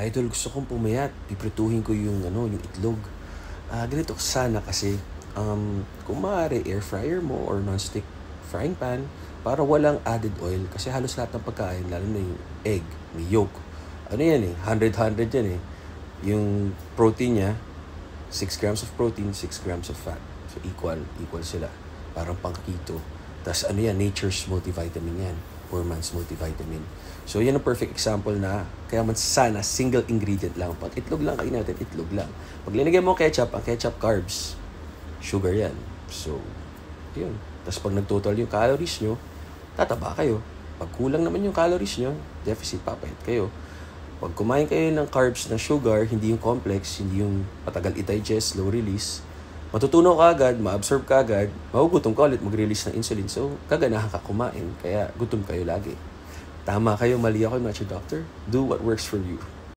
Idol, gusto kong pumayat. Piprituhin ko yung itlog. Ganito sana kasi, kung maaari, air fryer mo or non-stick frying pan para walang added oil. Kasi halos lahat ng pagkain, lalo na yung egg, may yolk. Ano yan 100 yan Yung protein niya, 6 grams of protein, 6 grams of fat. So equal sila. Parang pang keto. Tapos nature's multivitamin yan. Poor man's multivitamin. So yan ang perfect example na kaya man sana single ingredient lang. Pag itlog lang kain natin, itlog lang. Pag linagyan mo ketchup, ang ketchup carbs, sugar yan. So, yun. Tapos pag nag-total yung calories nyo, tataba kayo. Pag kulang naman yung calories nyo, deficit, papayat kayo. Pag kumain kayo ng carbs na sugar, hindi yung complex, hindi yung matagal i-digest, slow release, matutunaw ka agad, ma-absorb ka agad, magugutom ka ulit, mag-release ng insulin. So, kaganahan ka kumain. Kaya gutom kayo lagi. Tama kayo, mali ako, I'm not your doctor. Do what works for you.